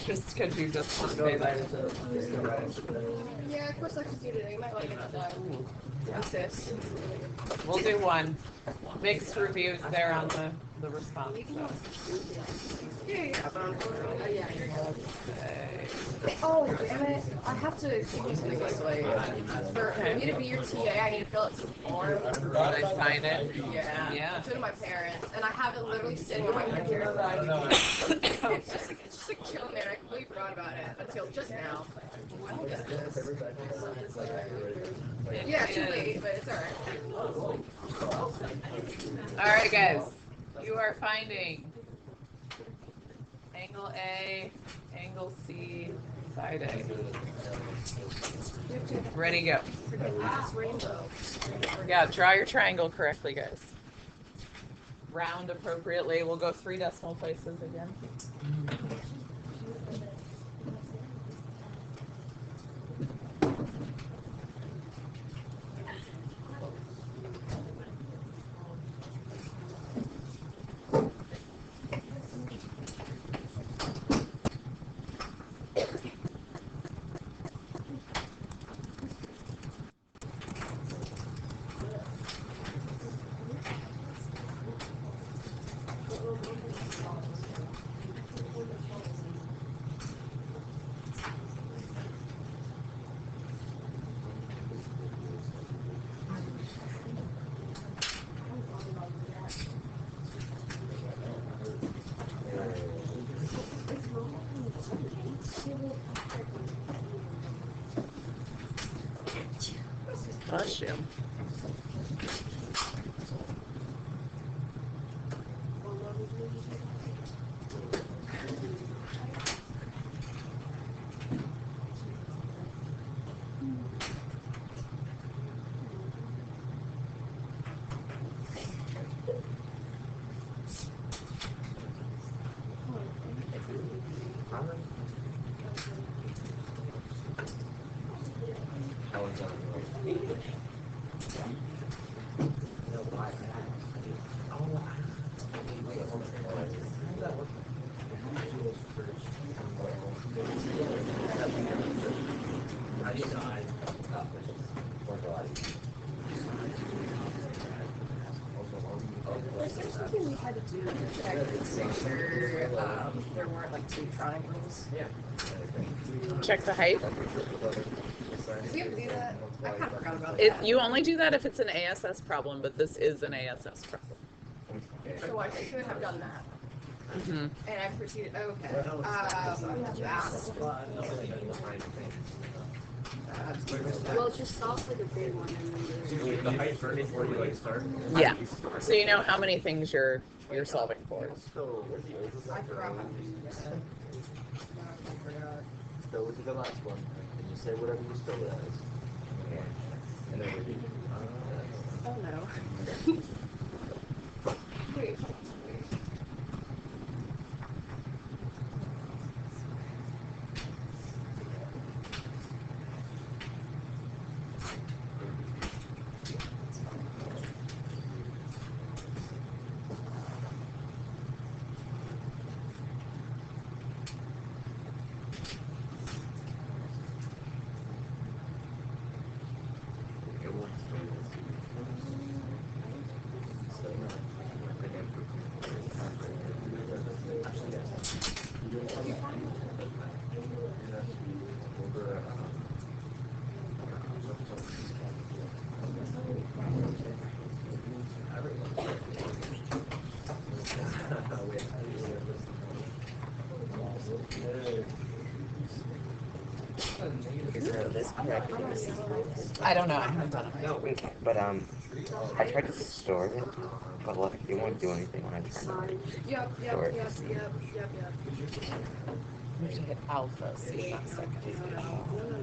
Just because you just want to say that. Yeah, of course I could do today. You might want to get that done. Assist. We'll do one. Mixed reviews there on the response. Yeah. Okay. Oh, damn it. I have to do something this way. For me to be your TA, I need to fill out some form. Did I sign it? Yeah. Yeah. To my parents. And I have it literally sitting on my computer. It's just like killing me. And I completely forgot about it until just now. What is this? Yeah, too late, but it's alright. Alright, guys. You are finding angle A, angle C, side A. Ready, go. Rainbow. Yeah, draw your triangle correctly, guys. Round appropriately. We'll go 3 decimal places again. Bless you. Was there something we had to do to check to make sure there weren't like 2 triangles? Check the height. Did we have to do that? I kind of forgot about It, that. you only do that if it's an ASS problem, but this is an ASS problem. So I should have done that. Mm-hmm. And I proceeded. Okay. Well, it just solves like a big one. The height first before you like start. Yeah. So you know how many things you're solving for. I forgot. Still with the last one. And you say whatever you still as. And then we do. Oh no. Wait. I don't know. I haven't done it. Okay, but I tried to store it, but like it won't do anything when I try to Yep. store it. You have to hit alpha, see, not second.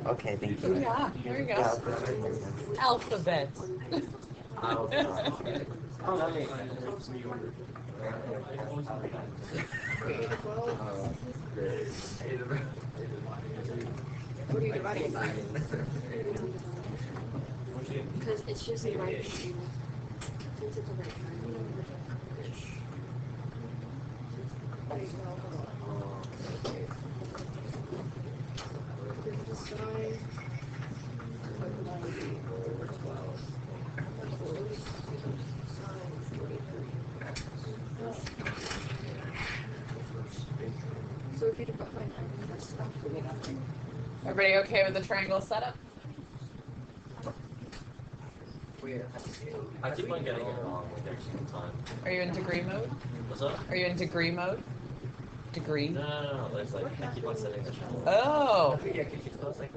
Okay, thank you. Yeah, there you Yeah, go. I'll put it right there. Alphabet. What are you dividing it by? Because it's just a right triangle. Since it's a right triangle. So if you divide by 9, that's not really nothing. Everybody okay with the triangle setup? I keep on getting it wrong like every single time. Are you in degree mode? What's up? Are you in degree mode? Degree? No. There's like, I keep on setting the channel. Oh. Yeah, because you're supposed to like,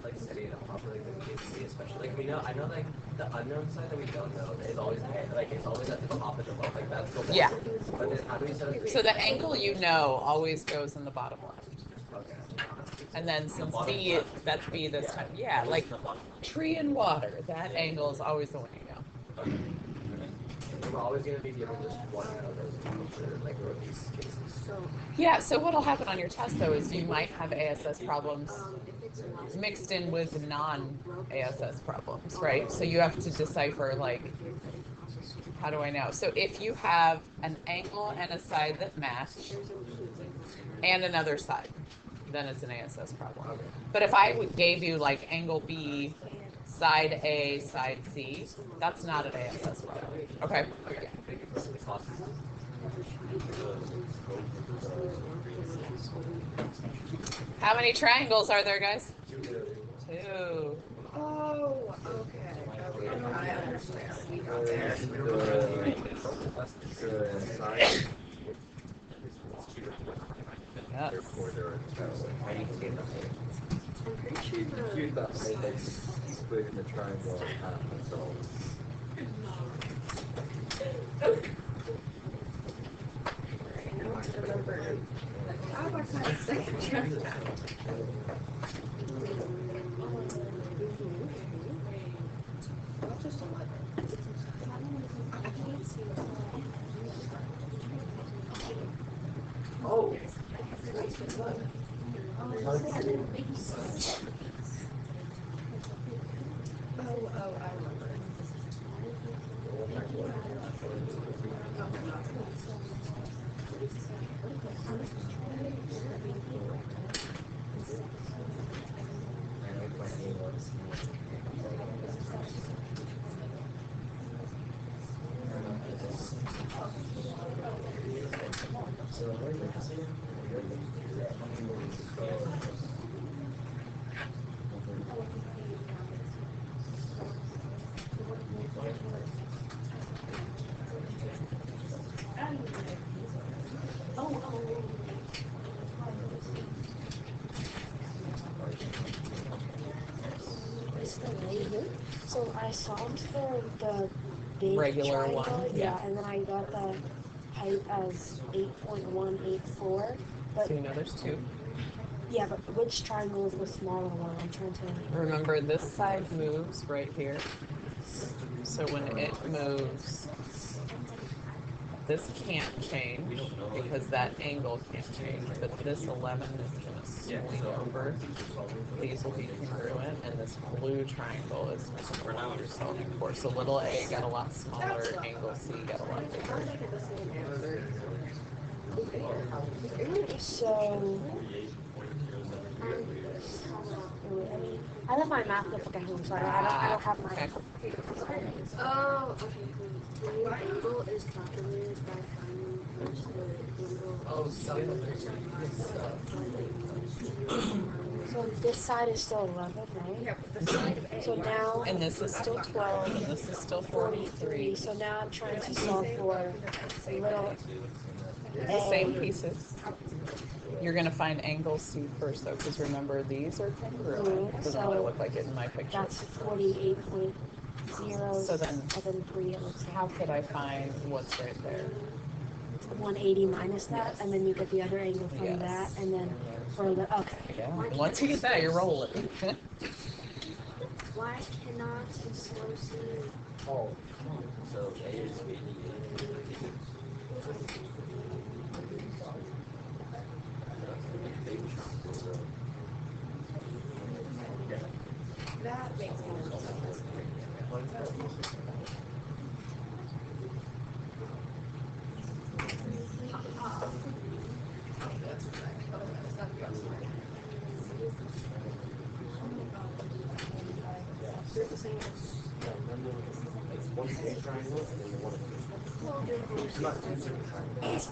like setting it up properly, like the PC especially. Like, I know like the unknown side that we don't know is always like, it's always at the top and the bottom. Like, that's the Yeah. But then how do we set up the So the angle you know always goes in the bottom left. Okay. And then since B, that's B this time. Yeah, like tree and water, that angle is always the one you know. Okay. We're always going to be given just one of those for like these cases. Yeah, so what'll happen on your test though is you might have ASS problems mixed in with non-ASS problems, right? So you have to decipher like, how do I know? So if you have an angle and a side that match and another side, then it's an ASS problem. But if I gave you like angle B, side A, side C, that's not an ASS problem. Okay. How many triangles are there, guys? 2. Oh, okay. I understand. We got there. Yes. I'm pretty sure the Splitting the triangle in half, that's all. How about that second triangle? Not just 11. Oh. Oh, I remember. So I solved for the big Regular triangle, one, yeah, yeah. and then I got the height as 8.184. But So you know there's 2. yeah, but which triangle is the smaller one? I'm trying to Remember, this side moves right here. So when it moves, this can't change because that angle can't change, but this 11 is going to swing over. These will be congruent, and this blue triangle is what you're solving for. So little a got a lot smaller, angle C got a lot bigger. So I left my math book at home, so I don't have my. Okay. Oh, okay. The new angle is calculated by finding first the angle. So this side is still 11, right? Yeah, but the side of A. So now. And this is still 12, and this is still 43. So now I'm trying to solve for little The same pieces. You're going to find angle C first, though, because remember, these are congruent. It doesn't really look like it in my picture. That's 48.0. So then, 3 it looks like. how could I find what's right there? 180 minus that, and then you get the other angle from that, and then for the, okay. Yeah, once you get that, you're rolling. Why cannot explosive? Oh, so A is 88. That makes more sense. That's right. one big triangle and then one. It's not two separate triangles.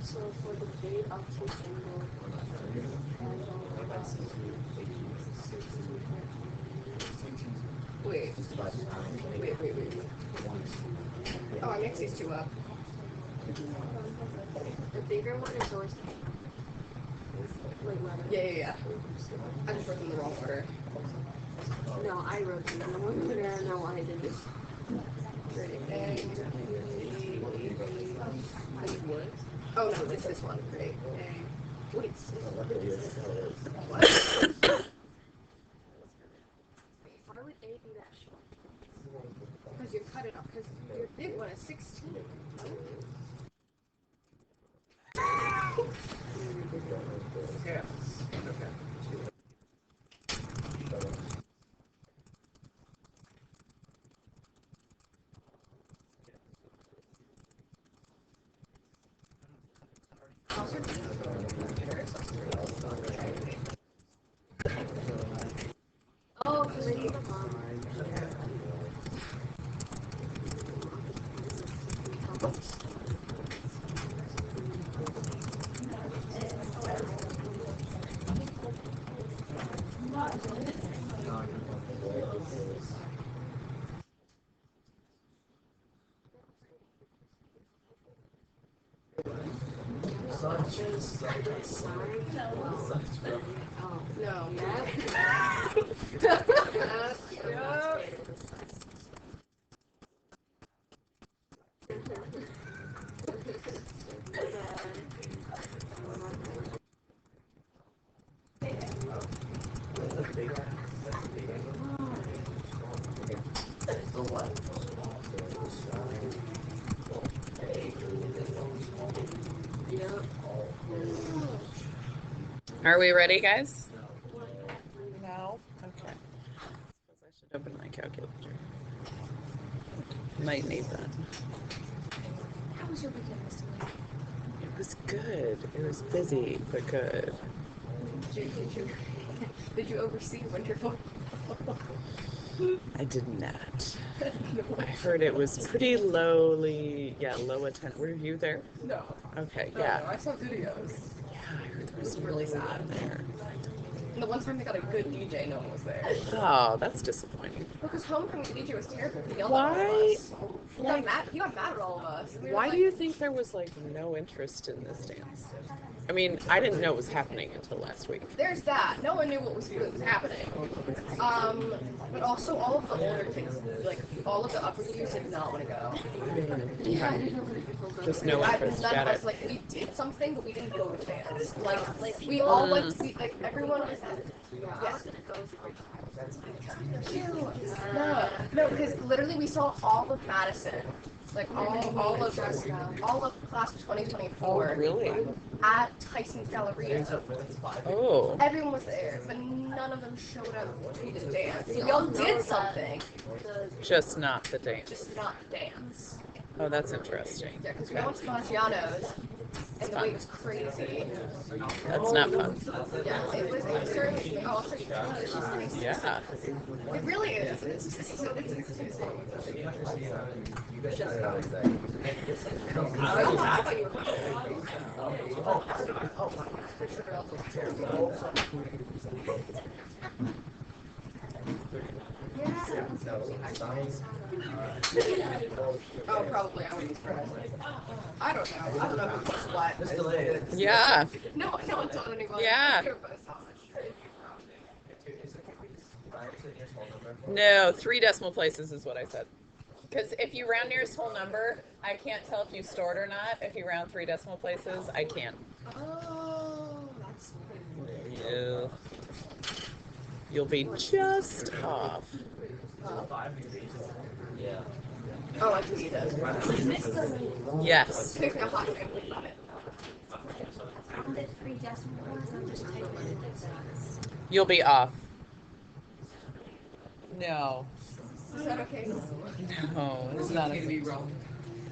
So for the big obtuse angle, Wait. Wait. Oh, I mixed these two up. the bigger one is always like letter. Yeah. I just wrote them in the wrong order. No, I wrote them in the wrong order. I don't know why I did this. Oh no, it's this one. Great. Wait, What? why would A be that short? Because you cut it off. Because your big one is 16. Yeah. Okay. Oh, because I need No. Are we ready, guys? No? Okay. I should open my calculator. Might need that. How was your weekend, Mr. Lee? It was good. It was busy, but good. Did you oversee winter football? I did not. I heard it was pretty low attendance. Were you there? No. Okay, No, yeah. I saw videos. Yeah, I heard there It was was really sad. there. And the one time they got a good DJ, no one was there. Oh, that's disappointing. Because homecoming DJ was terrible. He yelled Why? at all of us. He got mad at all of us. We were Why like, do you think there was like no interest in this dance? I mean, I didn't know it was happening until last week. There's that. No one knew what was happening. But also all of the older kids, like all of the upper years, did not want to go. Yeah, I didn't know many people go. Just no interest. None of Got us it. we did something, but we didn't go to dance. We all went. Everyone was. Yes. No, because literally we saw all of Madison, like all of class of 2024. Oh, really? At Tyson's Galleria. Oh. Everyone was there, but none of them showed up to the dance. So we all did something, Just not the dance. just not dance. Oh, that's interesting. Yeah, because we went to Maggiano's, and the wait was crazy. That's not fun. Yeah, it was certainly. Oh, I'll show you. Yeah. It really is. It's Oh, probably. I wouldn't be surprised. I don't know. I don't know who's what. Yeah. No one told anyone. Yeah. No, 3 decimal places is what I said. Because if you round nearest whole number, I can't tell if you stored or not. If you round 3 decimal places, I can't. Oh, that's Yeah. You'll be just off. Yeah. Oh, I can see that. Yes. Take me a hot family on it. You'll be off. No. Is that okay? No, it's not okay.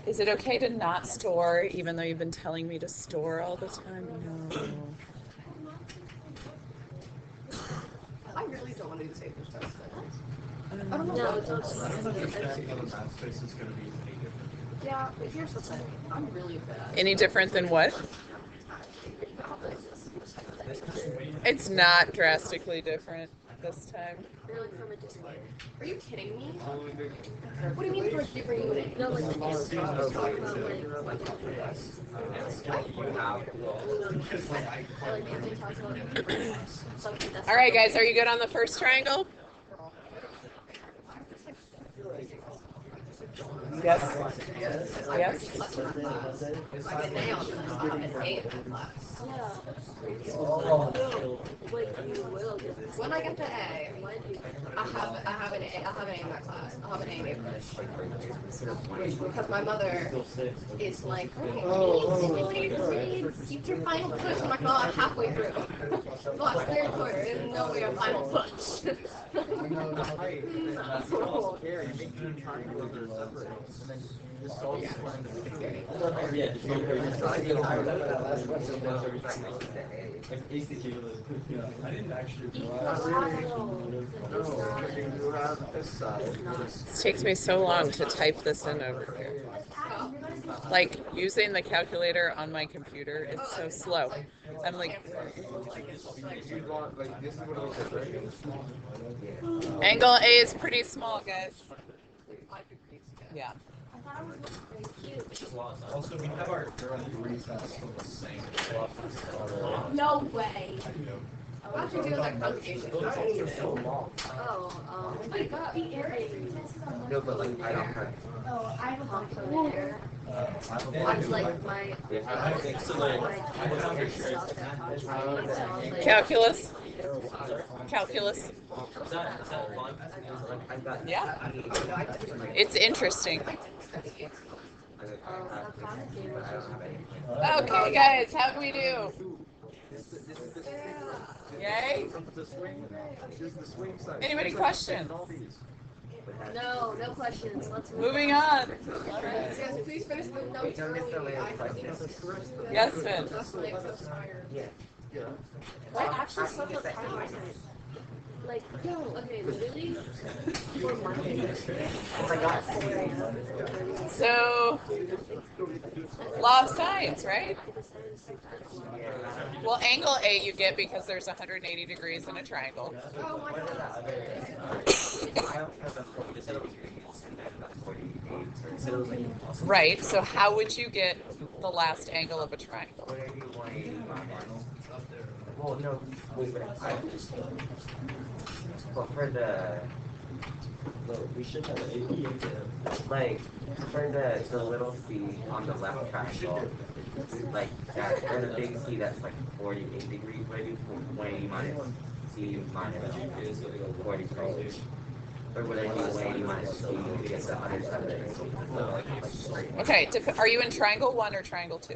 Is it okay to not store even though you've been telling me to store all the time? No. I really don't want to do the safety test. I I don't know. No, what it's okay. else. Yeah, but here's the thing. I'm really bad. Any different than what? It's not drastically different this time. They're like from a different way. Are you kidding me? What do you mean for a different unit? No, like the answers talk about like I like the Anthony talks about something that's All right, guys, are you good on the first triangle? Yes. Yes. I get an A on this. I have an A in that class. yeah. Like you will get this. When I get the A, When you I have an A. I'll have an A in that class. I'll have an A in English. Because my mother is like, keep your final push. I'm like, oh, I'm halfway through. Well, it's third quarter. There's no way a final push. It takes me so long to type this in over here. Like using the calculator on my computer is so slow. I'm like, angle A is pretty small, guys. Yeah. Also, we have our recess from the same. No way. Why don't you do like multiplication? Oh, I got No, but like I don't have. calculator. That's like my Calculus. Calculus. Yeah. It's interesting. Okay, guys, how do we do? Yay? Anybody question? no questions. Let's move Moving on. Yes, please finish the notes early. Yes, Finn. That's like so tired. I actually slept like 5 hours. Like, okay, literally, for Monday, So, law of sines, right? Well, angle A you get because there's 180 degrees in a triangle. Oh my god. Right, so how would you get the last angle of a triangle? Well, no, wait, but for the. We should have an like for the little C on the left triangle, like that, or the big C that's like 48 degrees, where do you put 180 minus C minus 43? Or would I do 180 minus C to get the other side of it? Okay, are you in triangle 1 or triangle 2?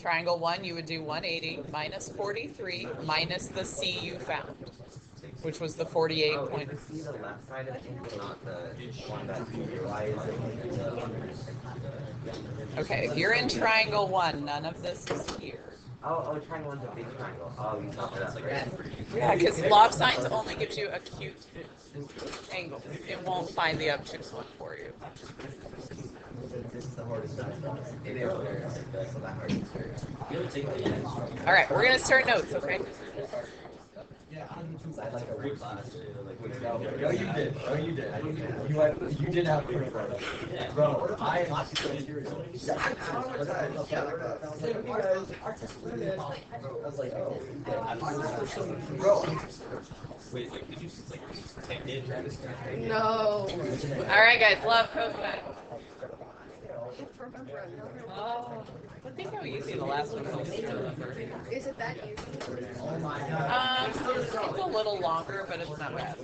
Triangle 1, you would do 180 minus 43 minus the C you found, which was the 48 point. See the left side of things, not the one that's utilized. Okay, if you're in triangle 1, none of this is here. Oh, triangle one's a big triangle. Oh, you thought that, right? Yeah, because law of sines only gives you acute angles. It won't find the obtuse one for you. This is the hardest one. All right, we're going to start notes, okay? No, you did. No, you did. You did have proof, bro. I was like, oh. Bro. Wait, did you like take it? No. All right, guys, love cosine. have to remember a number. Oh, I think how easy the last one was to remember. Is it that easy? Oh my god. It's a little longer, but it's not bad.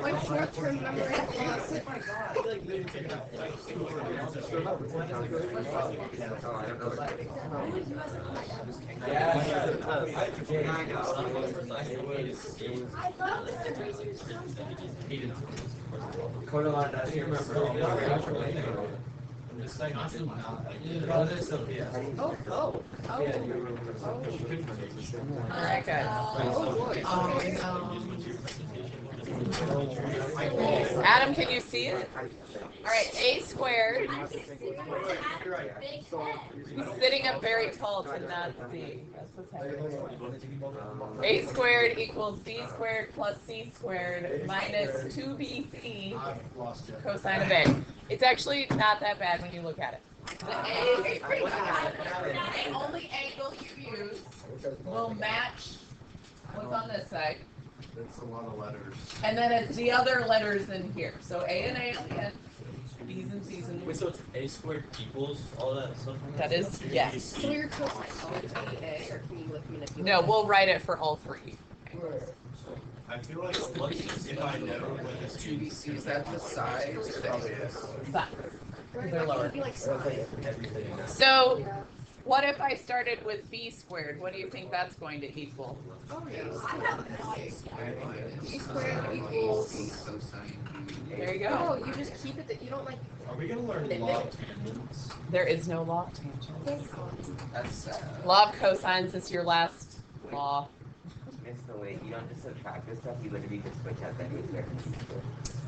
Like short-term memory loss. Oh, oh, oh. All right, guys. Adam, can you see it? All right, a squared. He's sitting up very tall to not see. That's what's happening. A squared equals b squared plus c squared minus 2bc cosine of a. It's actually not that bad when you look at it. The a is pretty bad. The only angle you use will match what's on this side. That's a lot of letters. And then it's the other letters in here. So A and A on the end, B's and C's in Wait, so it's a squared equals all that stuff? That is, yes. So your cosine always be a, or can you like manipulate? No, we'll write it for all three. I feel like if I know what this means, Is that the size or the Size. Right, They're like, lower. it'd be like sine. So what if I started with B squared? What do you think that's going to equal? Oh yeah. B squared equals- cosine B. There you No, go. you just keep it that you don't like. are we gonna learn log tangents? There is no law of tangents. That's sad. Law of cosines is your last law. It's the way you don't just subtract this stuff, you literally just switch out the A there.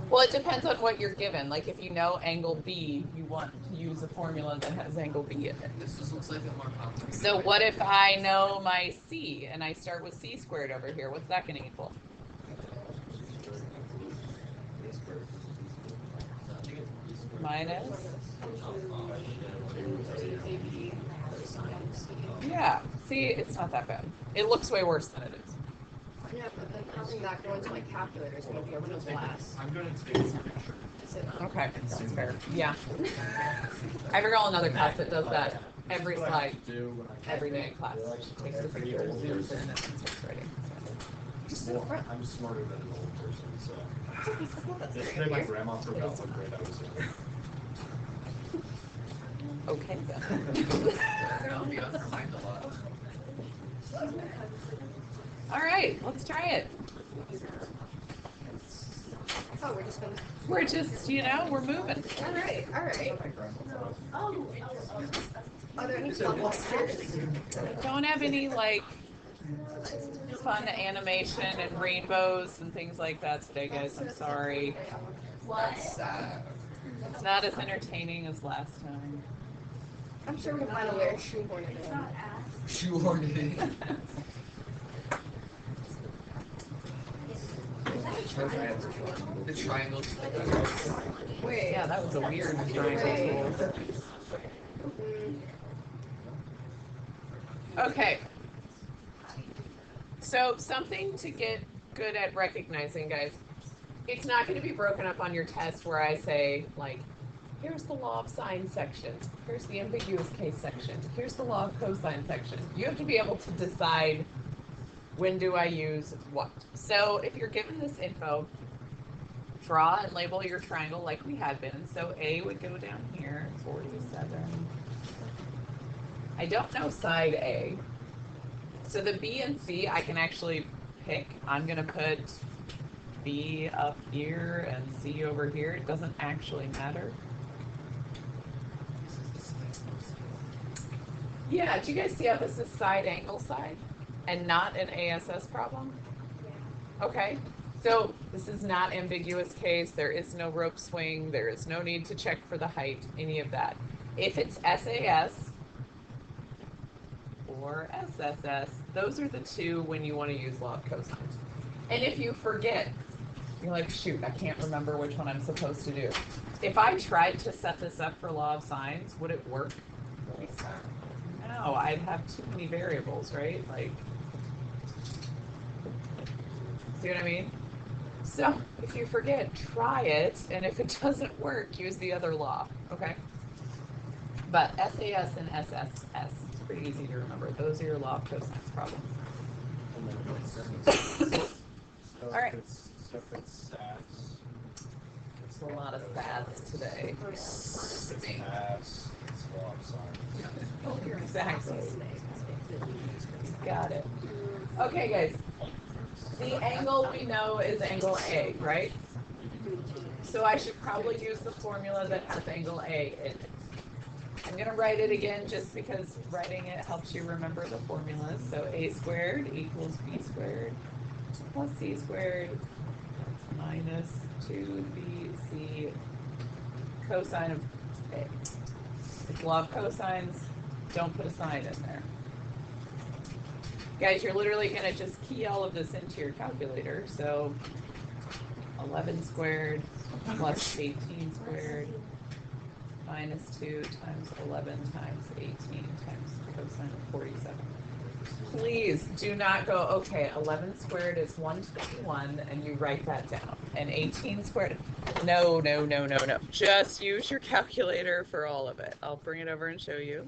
Well, it depends on what you're given. Like if you know angle B, you want to use a formula that has angle B in it. This just looks like a more complicated. So what if I know my C and I start with C squared over here? What's that going to equal? Minus? Yeah. See, it's not that bad. It looks way worse than it is. Yeah, but then having that go into like calculator is going to be a real blast. I'm gonna take a picture. Is it not? Okay, that's fair. Yeah. I have a girl in another class that does that every slide, every day in class. She takes a picture, zooms in, and starts writing. I'm smarter than an old person, so. Yesterday my grandma forgot what grade I was in. Okay then. I'll be behind a lot. All right, let's try it. Oh, we're just gonna. We're just, we're moving. All right, all right. Are there any fun steps? Don't have any like fun animation and rainbows and things like that today, guys. I'm sorry. That's sad. It's not as entertaining as last time. I'm sure we can find a way to shoehorn it in. Shoehorn it in. The triangles. Wait. Yeah, that was a weird triangle tool. Okay. So something to get good at recognizing, guys. It's not going to be broken up on your test where I say, like, here's the law of sine section. Here's the ambiguous case section. Here's the law of cosine section. You have to be able to decide when do I use what. So if you're given this info, draw and label your triangle like we had been. So A would go down here, 47. I don't know side A. So the B and C I can actually pick. I'm going to put B up here and C over here. It doesn't actually matter. Yeah, do you guys see how this is side angle side and not an ASS problem? Okay, so this is not ambiguous case. There is no rope swing. There is no need to check for the height, any of that. If it's SAS or SSS, those are the two when you want to use law of cosines. And if you forget, you're like, shoot, I can't remember which one I'm supposed to do. If I tried to set this up for law of sines, would it work? No, I'd have too many variables, right? Like, see what I mean? So if you forget, try it, and if it doesn't work, use the other law, okay? But SAS and SSS, it's pretty easy to remember. Those are your law of cosines problems. So All right. If it's SAS, It's a lot of SATs today. it's mass, it's law of science. Exactly. Got it. Okay, guys. The angle we know is angle A, right? So I should probably use the formula that has angle A in it. I'm going to write it again just because writing it helps you remember the formulas. So A squared equals B squared plus C squared minus 2BC cosine of A. It's law of cosines. Don't put a sign in there. Guys, you're literally going to just key all of this into your calculator. So 11 squared plus 18 squared minus 2 times 11 times 18 times cosine of 47. Please do not go, okay, 11 squared is 121, and you write that down. And 18 squared, no. Just use your calculator for all of it. I'll bring it over and show you.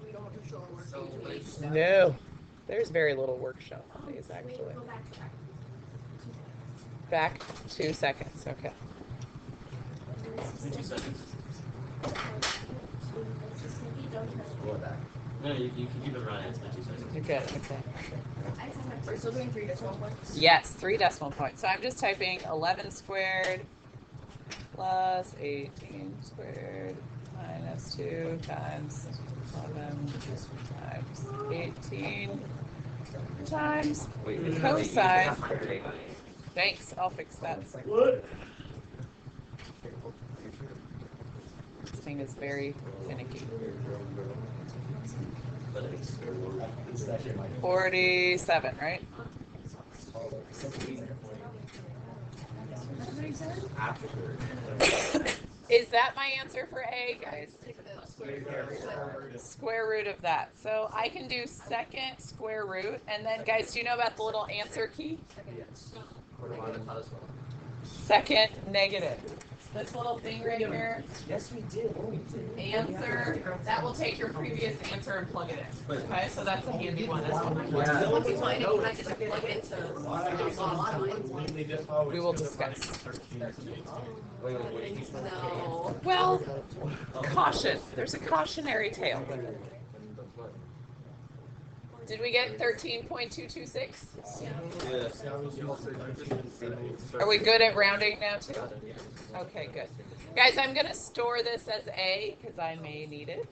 We don't have to show our work. No, there's very little work shown on these, actually. Back 2 seconds, okay. 2 seconds. What that? No, you can keep it running. It's been 2 seconds. You're good, okay. We're still doing 3 decimal points? Yes, 3 decimal points. So I'm just typing 11 squared plus 18 squared minus 2 times 11 times 18 times cosine. Thanks, I'll fix that. What? This thing is very finicky. 47, right? Is that my answer for A, guys? Square root of that. So I can do second square root, and then, guys, do you know about the little answer key? Second negative. This little thing right here. Yes, we did. Answer. That will take your previous answer and plug it in. Okay, so that's a handy one as well. Okay, fine, and you might just plug it into We will discuss. No. Well, caution. There's a cautionary tale with it. Did we get 13.226? Are we good at rounding now too? Okay, good. Guys, I'm going to store this as A because I may need it.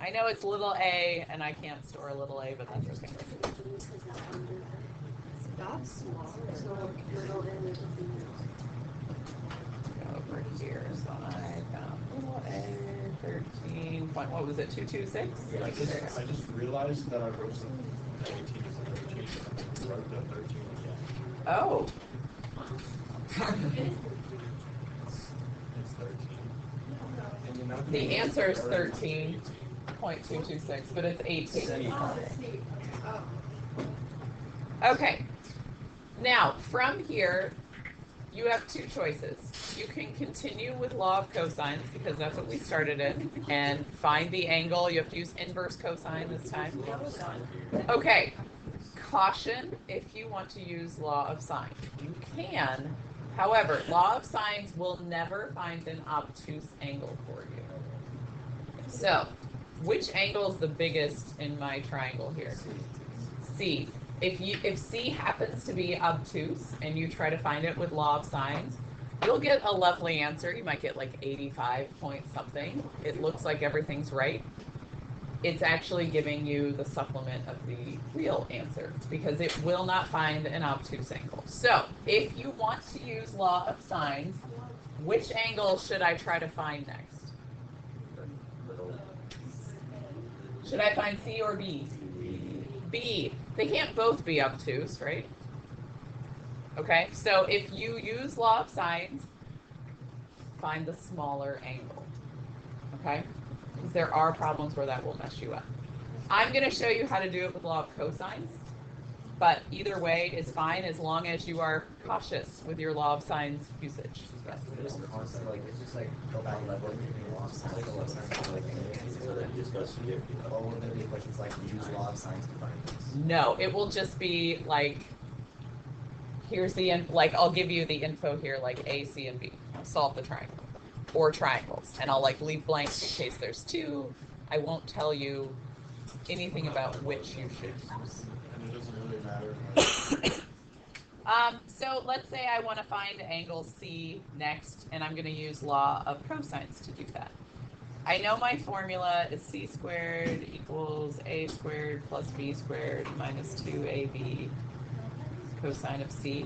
I know it's little a and I can't store a little a, but that's okay. That's small. So little a is Over here, so I found little a 13. What was it? 226? I just realized that I wrote some 19 as a 13. I wrote the 13 again. Oh. It's 13. The answer is 13.226, but it's 18. Okay. Now, from here, you have two choices. You can continue with law of cosines, because that's what we started in, and find the angle. You have to use inverse cosine this time. Okay. Caution if you want to use law of sine. You can. However, law of sines will never find an obtuse angle for you. So, which angle is the biggest in my triangle here? C. If C happens to be obtuse and you try to find it with law of sines, you'll get a lovely answer. You might get like 85 point something. It looks like everything's right. It's actually giving you the supplement of the real answer because it will not find an obtuse angle. So if you want to use law of sines, which angle should I try to find next? Should I find C or B? B. They can't both be obtuse, right? Okay, so if you use law of sines, find the smaller angle. Okay? Because there are problems where that will mess you up. I'm going to show you how to do it with law of cosines. But either way is fine as long as you are cautious with your law of sines usage. Yes. Just constantly, like, it's just like go back leveling between law of signs, like a law of signs, like, so then it just goes to you. Or will there be questions like use law of signs to find this? No, it will just be like, here's the, like, I'll give you the info here, like A, C, and B. Solve the triangle. Or triangles. And I'll like leave blank in case there's two. I won't tell you anything about which you should use. And it doesn't really matter. So let's say I want to find angle C next, and I'm going to use law of cosines to do that. I know my formula is C squared equals A squared plus B squared minus 2AB cosine of C.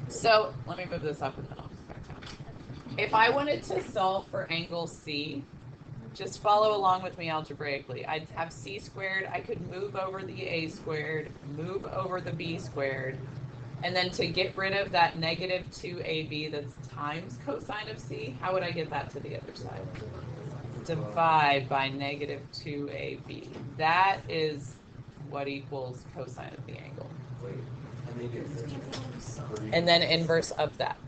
So let me move this up and then I'll just back down. If I wanted to solve for angle C, just follow along with me algebraically. I'd have C squared. I could move over the A squared, move over the B squared, and then to get rid of that negative 2AB that's times cosine of C, how would I get that to the other side? Divide by negative 2AB. That is what equals cosine of the angle. And then inverse of that.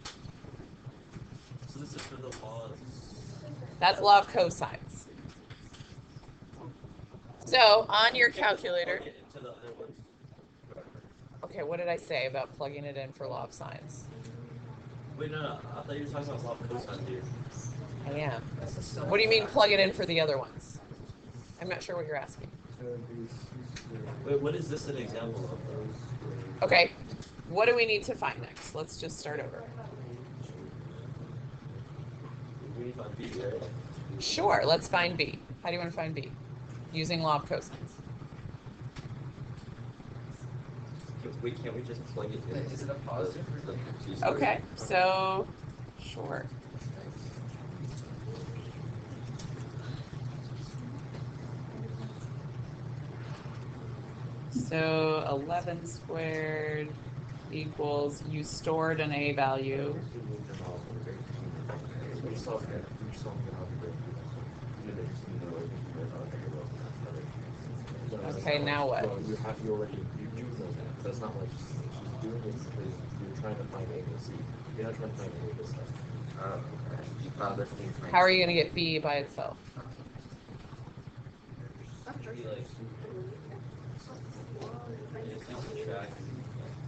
So this is for the law of... That's law of cosines. So on your calculator, Into the other ones. okay, what did I say about plugging it in for law of sines? Wait, no. I thought you were talking about law of cosine here. I am. What do you mean plug it in for the other ones? I'm not sure what you're asking. Wait, what is this an example of? Okay, what do we need to find next? Let's just start over. We need to find B, right? Sure, let's find B. How do you want to find B? Using law of cosines. Can't we just plug it in? Is it a positive or negative? Okay, so sure. So 11 squared equals, you stored an A value. Okay, now what? Well, you already know that. That's not like she's doing it because you're trying to find angle C. You're not trying to find angle this stuff. How are you going to get B by itself?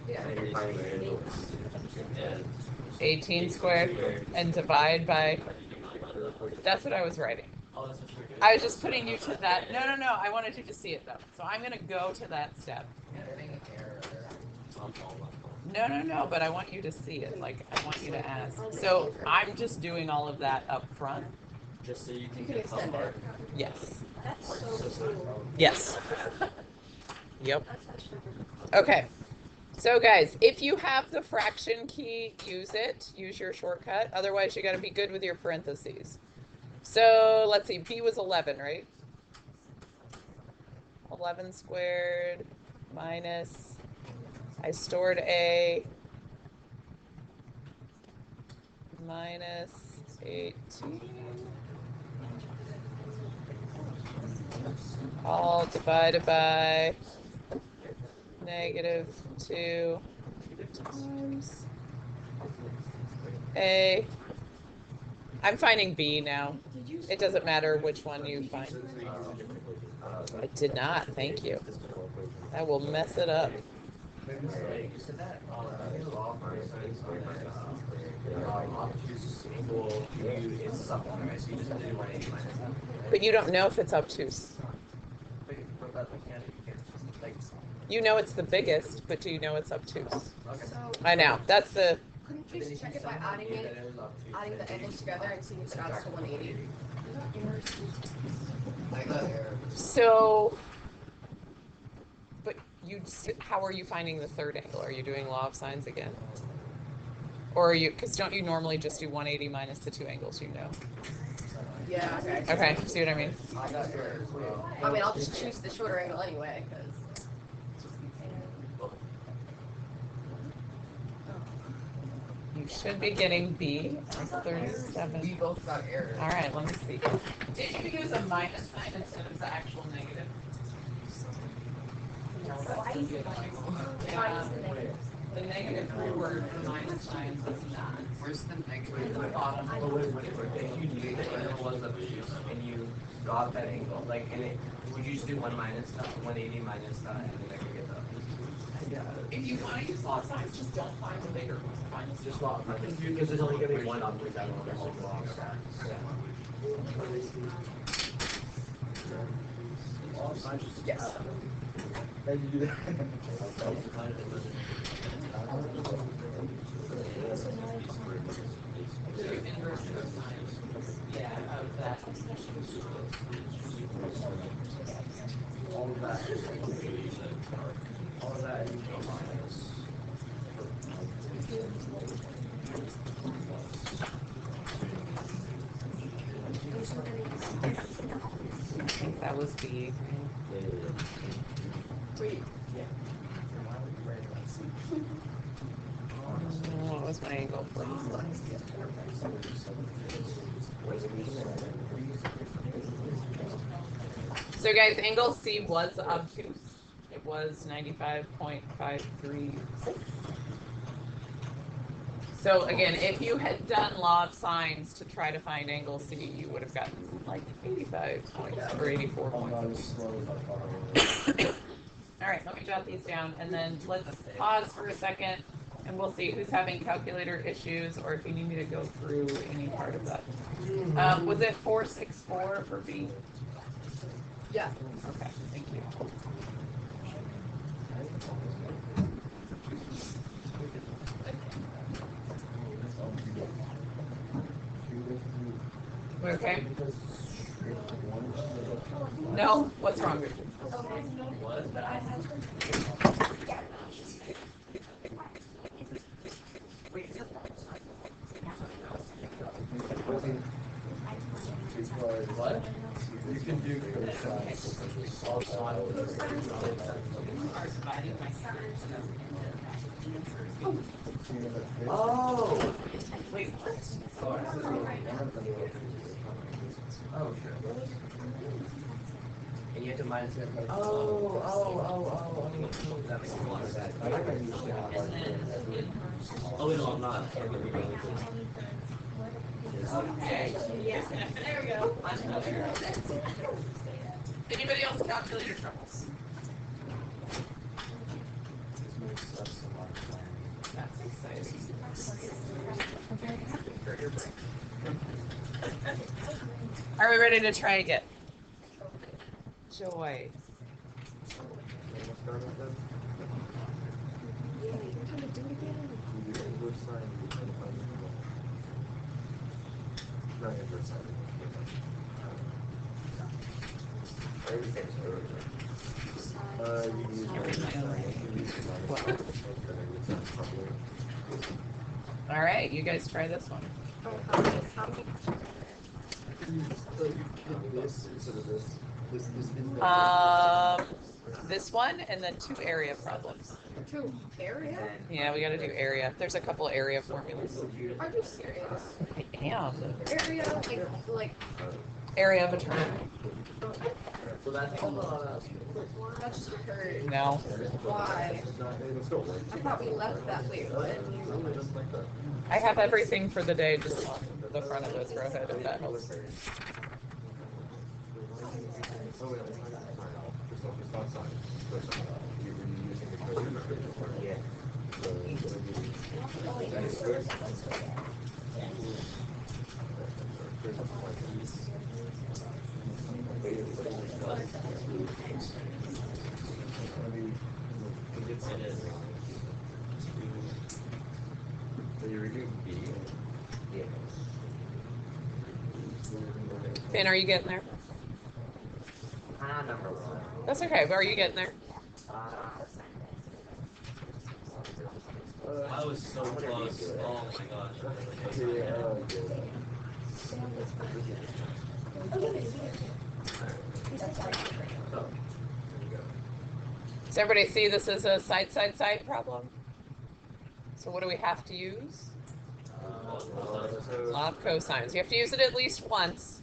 Yeah. And 18 squared and divide by, that's what I was writing. oh, that's what you're doing. I was just putting you to that. No, I wanted you to see it though. So I'm going to go to that step. No, but I want you to see it. Like, I want you to ask. So I'm just doing all of that up front. Just so you can You can get extend help. it. Yes. That's so cool. Yes. Yep. Okay. So guys, if you have the fraction key, use it. Use your shortcut. Otherwise, you got to be good with your parentheses. So let's see. B was 11, right? 11 squared minus, I stored A, minus 18, all divided by negative 2 times A. I'm finding B now. It doesn't matter which one you find. I did not, thank you. That will mess it up. But you don't know if it's obtuse. You know it's the biggest, but do you know it's obtuse? So I know. That's the... couldn't you just check it by adding the angles together and seeing if it adds to 180? So... But how are you finding the third angle? Are you doing law of sines again? Or are you... Because don't you normally just do 180 minus the two angles you know? Yeah, okay. Okay, see what I mean? I mean, I'll just choose the shorter angle anyway, because... You should be getting B as 37. We both got errors. All right, let me see. Did you use a minus sign instead of the actual negative? Yeah. The -3 word for minus signs is not. Where's the negative? The bottom. But if you knew the angle was obtuse and you got that angle, like, and it, would you just do 180 minus that, and then I could get that? Yeah. If you want to use lot signs, just don't find the bigger ones. Find the Just lot, because there's only gonna be one upward down on the whole block. Yes. Do inverse cosine. Yeah, of that. All of that. All of that is minus. I think that was B. Wait. What was my angle for this one? So guys, angle C was obtuse. It was 95.536. So again, if you had done law of sines to try to find angle C, you would have gotten like 85 points or 84 points. All right, let me jot these down and then let's pause for a second and we'll see who's having calculator issues or if you need me to go through any part of that. Was it 464 for B? Yeah. Okay, thank you. Okay. No, what's wrong with you? What? You can do cosines. Oh! Wait, what? Oh, sure. And you have to minus it. Oh. That makes a lot of sense. Oh, wait, no, I'm not. Okay. There we go. Anybody else calculator troubles? That's exciting. Are we ready to try again? Joy. All right, you guys try this one. This one and then 2 area problems. 2 area? Yeah, we got to do area. There's a couple area formulas. Are you serious? I am. Area, like. Area of a term. So that's That just hurt. No. Why? I thought we left that. Wait, what? I have everything for the day just on the front of this. Go ahead if that helps. Finn, are you getting there? Number 1. That's okay, but are you getting there? I was so close. Oh my gosh. Does everybody see this as a side problem? So what do we have to use? Law of cosines. You have to use it at least once.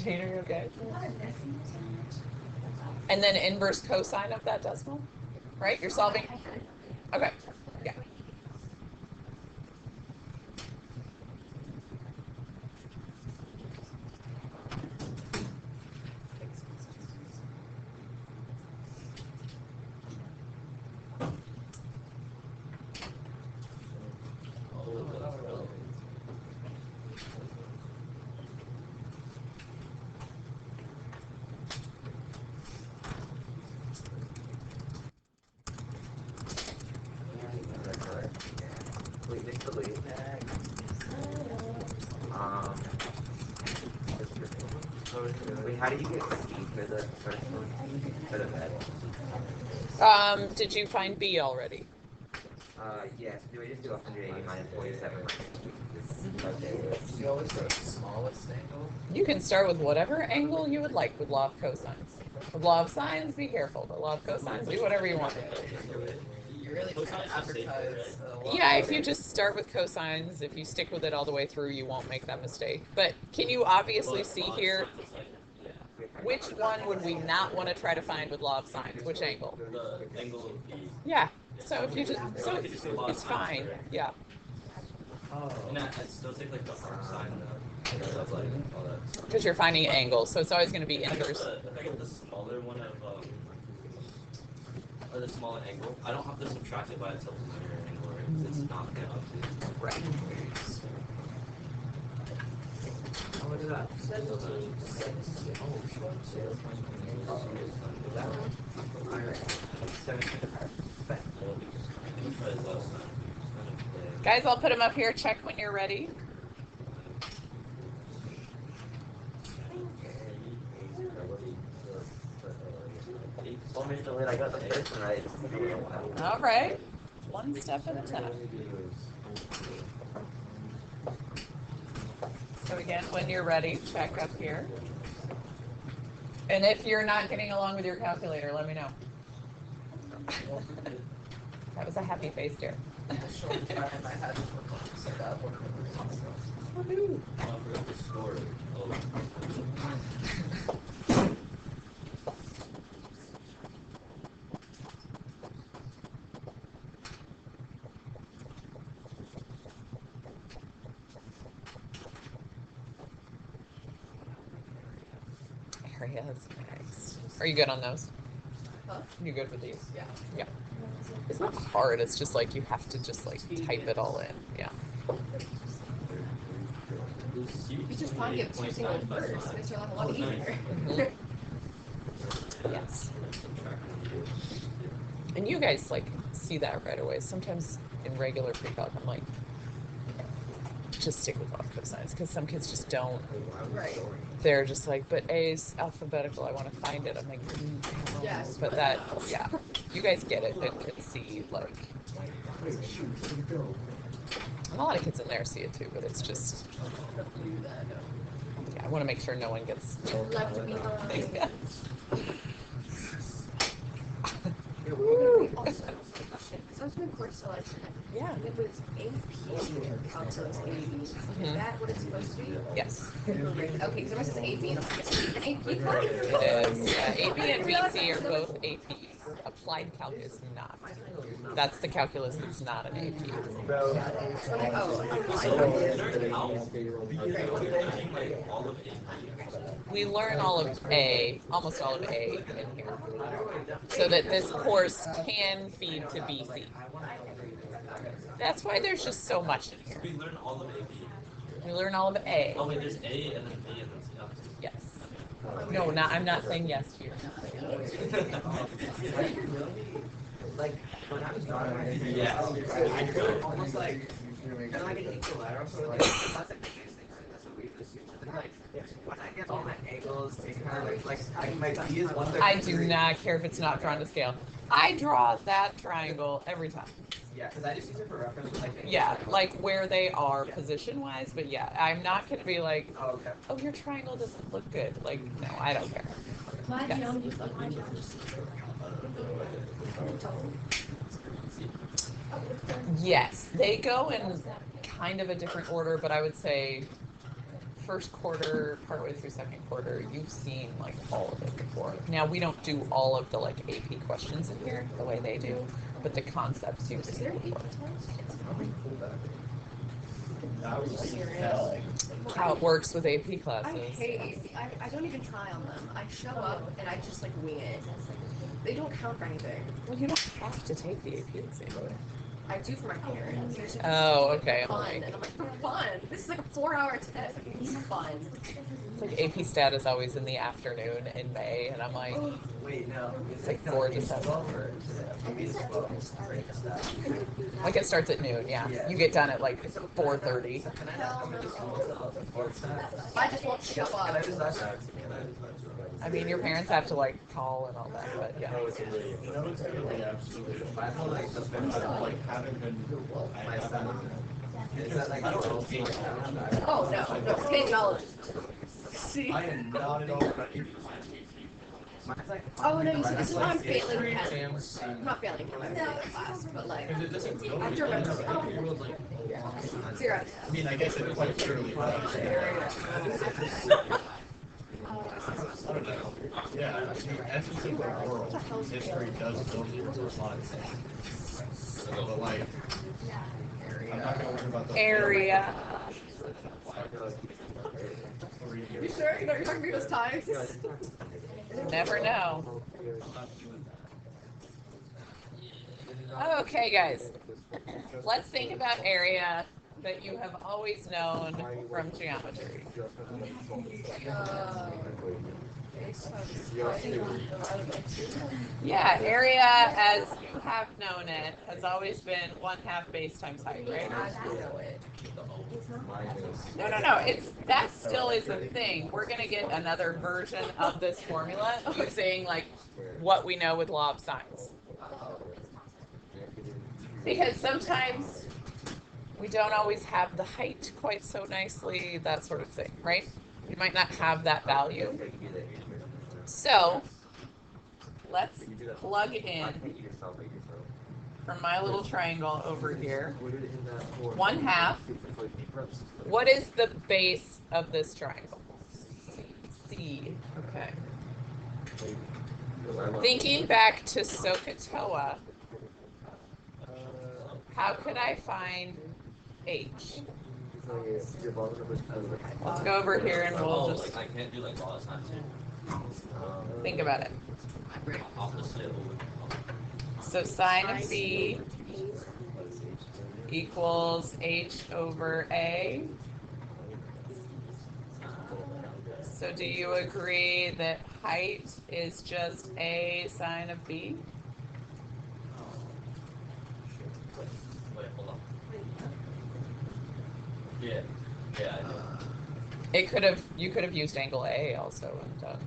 Jane, are you okay? And then inverse cosine of that decimal, right? You're solving. Okay. Yeah. Wait, Mr. Lee. Wait, how do you get C for the first one? For the med? Did you find B already? Yes. Do we just do 180 minus 47 minus? Okay. You always go smallest angle. You can start with whatever angle you would like with law of cosines. With law of sines, be careful. But law of cosines, do whatever you want. You really trying to advertise a lot. Yeah, if you just start with cosines, if you stick with it all the way through, you won't make that mistake. But can you obviously see here, which one would we not want to try to find with law of sines? Which angle? The angle of B. Yeah. So if you just, so it's fine. Yeah. And I still take like the arc sine and stuff like all that. Because you're finding angles, so it's always going to be If inverse. I get the smaller one of or the smaller angle, I don't have to subtract it by itself from the linear angle, right? Because it's not connected. Right. Oh, look at that. Guys, I'll put them up here. Check when you're ready. Oh, Mr. Lid, I got the first one right. All right. One step at a time. So again, when you're ready, check up here. And if you're not getting along with your calculator, let me know. That was a happy face there. The short time I had to set that order. I forgot to score it. Oh. Areas next. Are you good on those? Huh? You good with these? Yeah. Yeah. It's not hard. It's just like you have to just like type it all in. Yeah. You just want to get two singles first. Makes your life a lot easier. Mhm. Yes. And you guys like see that right away. Sometimes in regular pre-calc, I'm like, just stick with off cosines because some kids just don't. Right. They're just like, but A is alphabetical. I want to find it. I'm like, Yes. but that, yeah, you guys get it and can see like. And a lot of kids in there see it too, but it's just. Yeah, I want to make sure no one gets. Left behind. Woo. Also, so it's been course selection. Yeah. It was AP calculus AB. Is that what it's supposed to be? Yes. Okay, because it says AP and I'm like, an AP class? It is. AP and VC are both APs. Applied calc is not. That's the calculus that's not an AP. We learn all of A, almost all of A in here, so that this course can feed to BC. That's why there's just so much in here. We learn all of AP. We learn all of A. Oh wait, there's A and then B and then C. Yes. No, not. I'm not saying yes to you. Like, when I was drawing, Yeah. I could almost like, kind of like an equilateral, so like, that's like the biggest thing, that's what we assume. Like, when I get all the angles, it kind of like my D is 1/3. I do not care if it's not drawn to scale. I draw that triangle every time. Yeah, because I just use it for reference. Like, Yeah, like where they are position-wise, but yeah, I'm not gonna be like, oh, okay. oh, your triangle doesn't look good. Like, no, I don't care. Yes, they go in kind of a different order, but I would say first quarter, partway through second quarter, you've seen like all of it before. Now we don't do all of the like AP questions in here the way they do, but the concepts you've seen before. How it works with AP I classes. hate AP. I don't even try on them. I show up and I just like wing it. They don't count for anything. Well, you don't have to take the AP exam. I do for my parents. They're just Oh, okay. fun. And I'm like, for fun. This is like a 4-hour test. It's fun. It's like AP Stat is always in the afternoon in May, and I'm like, Wait, no. it's like 4 to 7. Like it starts at noon, yeah. You get done at like 4:30. I just won't show up. I mean, your parents have to like call and all that, but yeah. No, it's really absolutely. I haven't been. I don't Oh no, no, state knowledge. See. I am not at all ready. Oh no, you see, this is why I'm failing chem. I'm not failing chem, I'm failing class, but like, I have to remember something. 0. I mean, I guess it's quite surely. I don't know. Yeah, the essence of the world, history does build you a lot of things. But like, I'm not going to worry about the Area. You sure? You're not talking about times? Never know. Okay, guys. Let's think about area that you have always known from geometry. Yeah, area as you have known it has always been 1/2 base times height, right? No. That still is a thing. We're gonna get another version of this formula using like what we know with law of sines. Because sometimes we don't always have the height quite so nicely, that sort of thing, right? You might not have that value. So let's plug in from my little triangle over here. 1/2. What is the base of this triangle? C. Okay. Thinking back to SOHCAHTOA, how could I find H? Let's go over here and we'll just I can't do like law of sines. think about it. Opposite. So sine of B equals H over A. So do you agree that height is just A sine of B? Wait, hold on. Yeah, I do. You could have used angle A also and done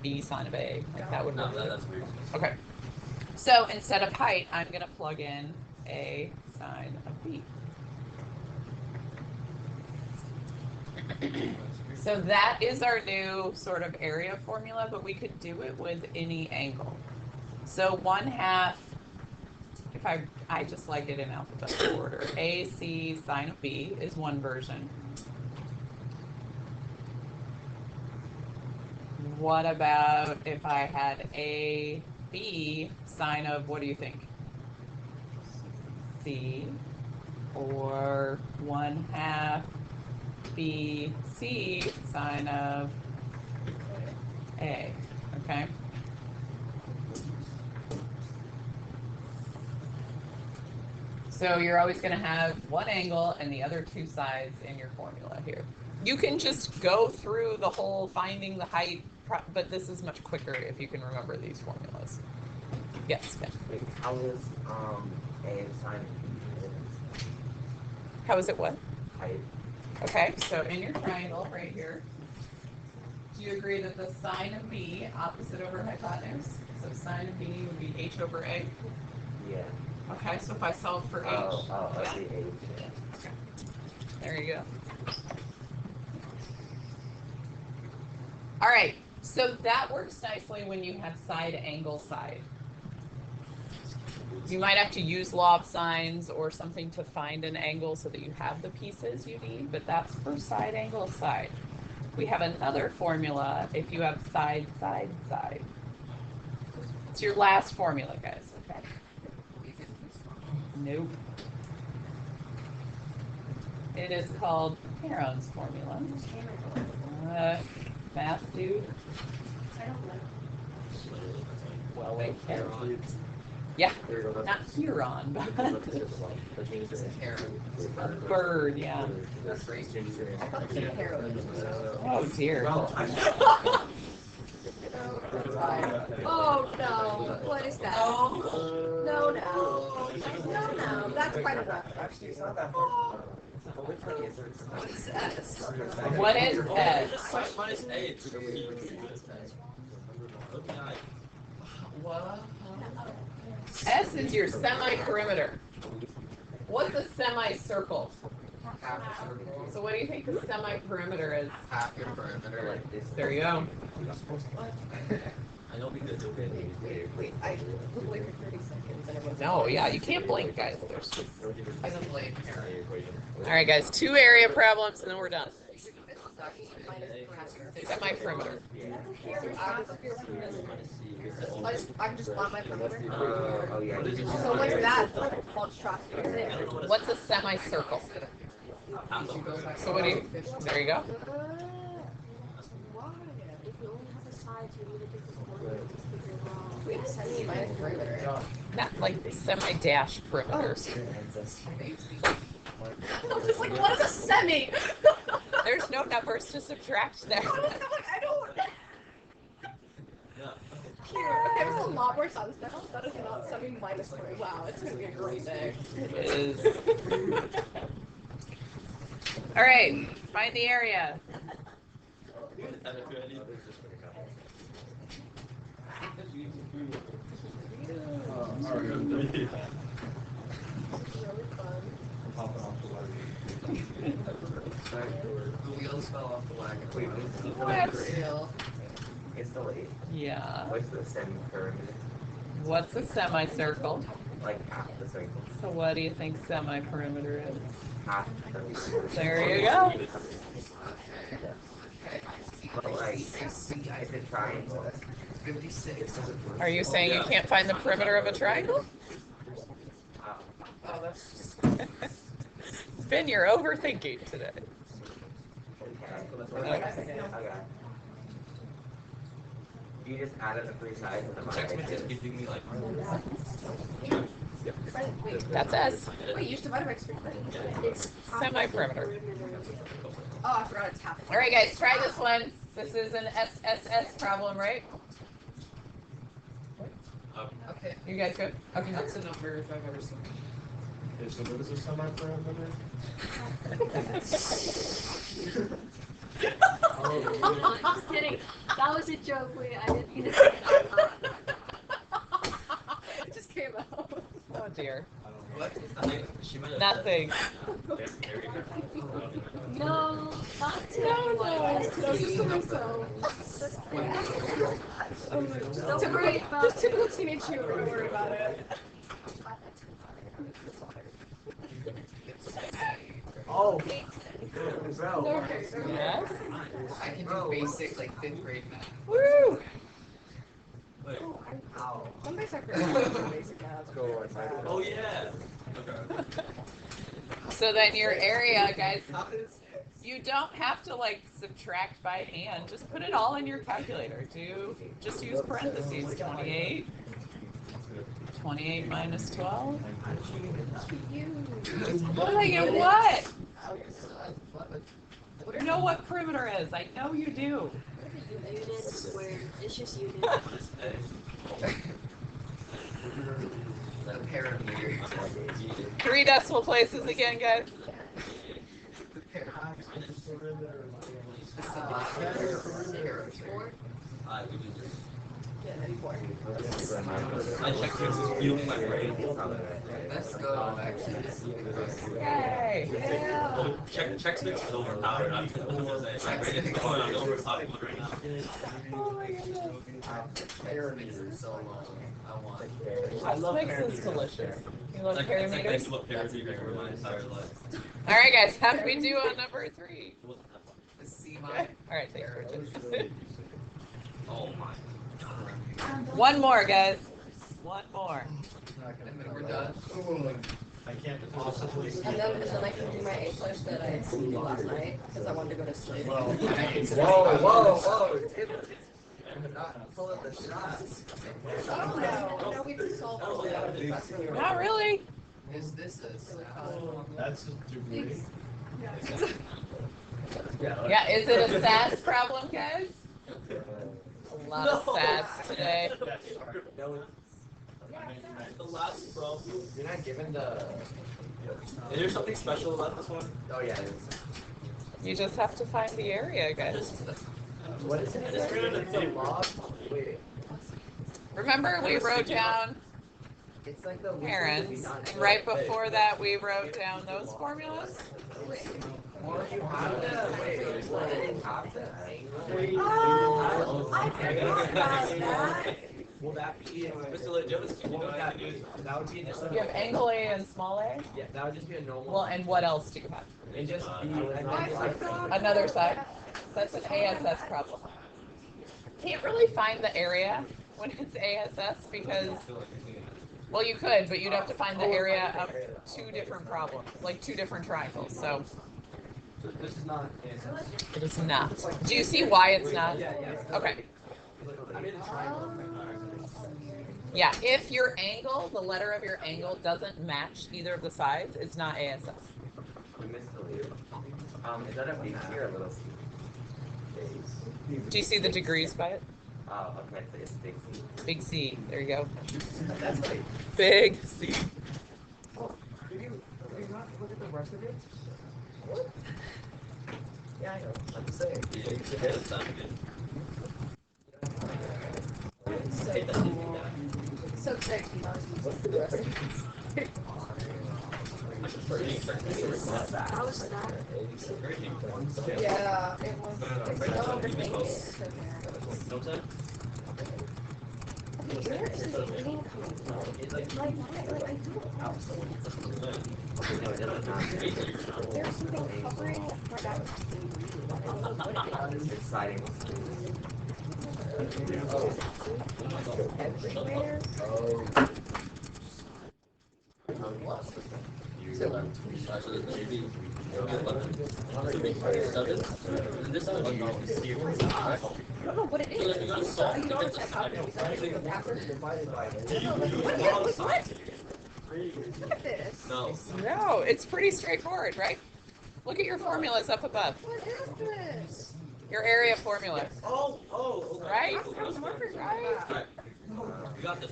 B sine of A. Like that would No, work. that's weird. Okay. So instead of height, I'm going to plug in A sine of B. So that is our new sort of area formula, but we could do it with any angle. So 1/2, if I just like it in alphabetical order, AC sine of B is one version. What about if I had AB sine of, what do you think? C, or 1/2 BC sine of A, okay? So you're always going to have one angle and the other two sides in your formula here. You can just go through the whole finding the height, but this is much quicker if you can remember these formulas. Yes, Ben. How is A sine of B? How is it what? Height. Okay, so in your triangle right here, do you agree that the sine of B, opposite over hypotenuse, so sine of B would be H over A? Yeah. Okay, so if I solve for H. I Yeah. see H. Okay. There you go. All right, so that works nicely when you have side angle side. You might have to use law of sines or something to find an angle so that you have the pieces you need, but that's for side angle side. We have another formula if you have side, side, side. It's your last formula, guys. Nope. It is called Heron's formula. Math dude. Well, like Yeah, not Huron, but a bird, yeah. Oh dear. Oh no, what is that? Oh. No, that's quite enough. What is S? What is A? What? S is your semi-perimeter. What's a semicircle? So what do you think the semi-perimeter is? Half your perimeter. like this. There you go. I know because of it. Wait, I look like for 30 seconds and it was. No, yeah, you can't blink, guys. There's just... I don't blame Karen. All right, guys, 2 area problems, and then we're done. Semi-perimeter. I can just plot my perimeter. Oh yeah. So what's that? Monstrosity. What's a semicircle? So what do you... There you go. If you only have the sides, you need a different formula to figure it out. Wait, semi minus perimeter. Not like semi-dash perimeter. I was just like, what is a semi? There's no numbers to subtract there. I don't. Here, there's a lot more sound stuff. That is not semi minus 3. Wow, it's gonna be a great day. It is. All right, find the area. Really fun. Hopping off the wagon. The wheels fell off the wagon. Wait, What? it's still 8. Yeah. What's the semi-perimeter? What's a semicircle? Like half the circle. So what do you think semi-perimeter is? Half the circle. There you go. But like, it's a triangle. 56. Are you saying you can't find the perimeter of a triangle? Oh, that's Ben, you're overthinking today. Okay. You just added the 3 sides of the line. Giving me like. Wait, That's S. wait, you just divided by 3. It's Semi-perimeter. Oh, I forgot it's half. All right, guys, try this one. This is an SSS problem, right? okay. You guys good? Okay. That's a number if I've ever seen. Okay, so what is a semi-perimeter? Just kidding. That was a joke. Wait, I didn't mean to say that. It just came out. Oh dear. What? She might have Nothing. No, not to No, anyone. no. Just to myself. Don't worry about Just typical teenage humor. Don't worry about it. Oh. Okay. Yes. I can do basic like 5th grade math. Woo! Wait. Some basic math. Oh yeah. Okay. So then your area, guys, you don't have to like subtract by hand. Just put it all in your calculator. Just use parentheses. 28. 28 minus 12. What did I get? What? You know what perimeter is. I know you do. unit squared. It's just unit. The parameter. 3 decimal places again, guys. The parameter. We do this. Yeah, 94. I checked this. You don't my brain. Let's go back to this. Yay. Yeah. Check Smith is overpowered. I'm gonna say my brain is going on overpowered right now. Oh my goodness. Parameter is so long. I want. This mix is delicious. You love Like I parameters? love parameters for my entire life. All right, guys. How do we do on number 3? The C minus. All right. right, thanks, Bridget. Oh my. One more, guys. One more. And then we're done. I can't possibly see. And then I can do my A push that I did last night because I wanted to go to sleep. Well, Whoa. Pull up the shots. Oh no, we can solve it. Not really. Is this a that's a degree. Yeah, is it a SAS problem, guys? A lot of SAS today. The last problem. You're not given the. Is there something special about this one? Oh yeah. It is. You just have to find the area, guys. What is it? I just figured It's a log. Wait. Remember, we wrote down It's like the parents, and right before that, we wrote down those formulas. Or you have to wait. What did you have to? Oh, I forgot about that. Will that be Mr. Legit? What would that be? That would be just. You have angle A and small a? Yeah, that would just be a normal. Well, and what else do you have? and just be Another side? That's an ASS problem. Can't really find the area when it's ASS because, well, you could, but you'd have to find the area of two different problems, like two different triangles. So This is not. it is not. Do you see why it's not? Yeah. Okay. I made a triangle. Yeah, if your angle, the letter of your angle doesn't match either of the sides, it's not ASS. We missed the lead. Is that a big C or a little C? Do you see the degrees by it? Oh, okay, so it's big C. Big C. There you go. That's like. Big C. Did you not look at the rest of it? Yeah, I know. I'm just saying. So sick. What's the rest of it? How was that? Yeah, it was. It's no overthinking it. Where is the green coming from? Like, why? Like, I don't. There's something covering for that. I don't know what it is. Exciting. Everywhere. I don't know what it is. You don't check out the password. What? Look at this. No, it's pretty straightforward, right? Look at your formulas up above. What is this? Your area formula. Oh, Right? I'm wondering right? You got this.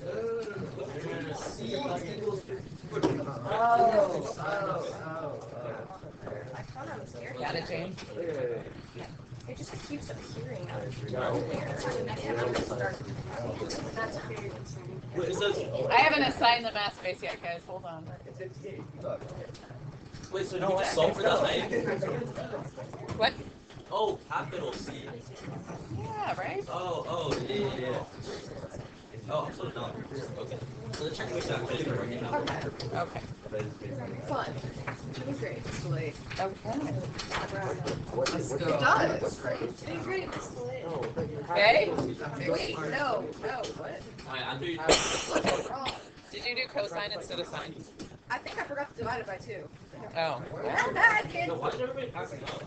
I thought I was scared. Got it, James? It just keeps appearing out of nowhere. That's very concerning. Wait, it says. I haven't assigned the math space yet, guys. Hold on. Wait, so you just solve for that, right? What? Oh, capital C. Yeah, right? Yeah. Oh, I'm so dumb. Okay. So the check was actually working out. Okay. Fun. It was great. It's late. Okay. Let's It go. does. It's been great. It's late. Okay. Wait, no, what? Alright, I'm doing. What's wrong? Did you do cosine instead of sine? I think I forgot to divide it by 2. Oh. Well, bad kid. No, why did everybody pass it out?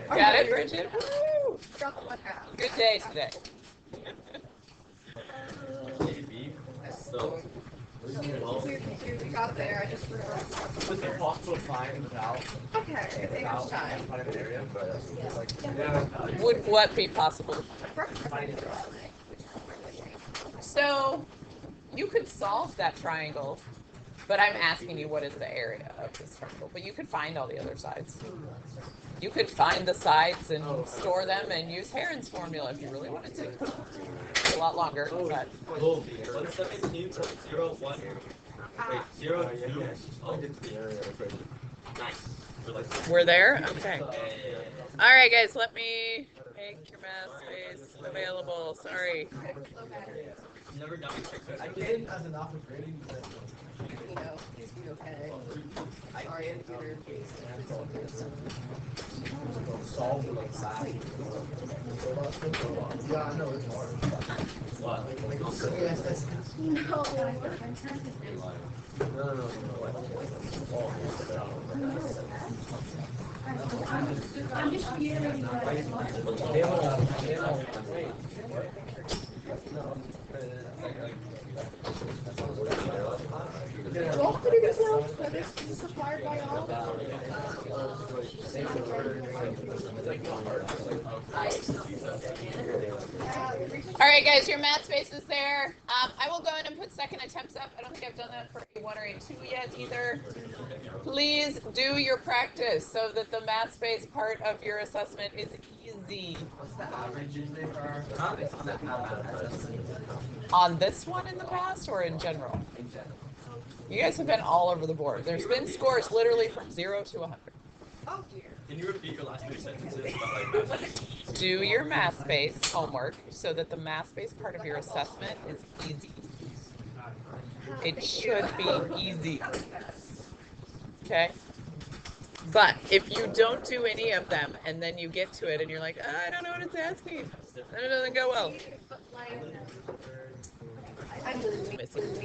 Got it, Bridget? Woo! Drop the 1 half. Good day today. So, We got there. I just forgot. It's impossible to find without Okay, it takes time. finding an area, but like Would what be possible? So, you could solve that triangle, but I'm asking you what is the area of this triangle. But you could find all the other sides. You could find the sides and store them and use Heron's formula if you really wanted to. It's a lot longer, but 117, 0, 1. Wait, 0, 2. Oh, nice. We're like, we're there? Okay. All right, guys, let me make your math space available. Sorry. never done it. I did as an operating. you know, please be okay. Sorry, in theater. Solve it like that. Yeah, I know it's hard. What? Yes, that's. No. Y'all pretty good now? This is supplied by y'all? All right, guys, your mat space is there. I will go ahead and put second attempts up. I don't think I've done that for A1 or A2 yet either. Please do your practice so that the mat space part of your assessment is easy. What's the average usually for our assessment? On this one in the past or in general? In general. You guys have been all over the board. There's been scores literally from 0 to 100. Oh dear. Can you repeat your last 3 sentences? Do your math space homework so that the math space part of your assessment is easy. It should be easy. Okay? But if you don't do any of them and then you get to it and you're like, I don't know what it's asking, then it doesn't go well. I'm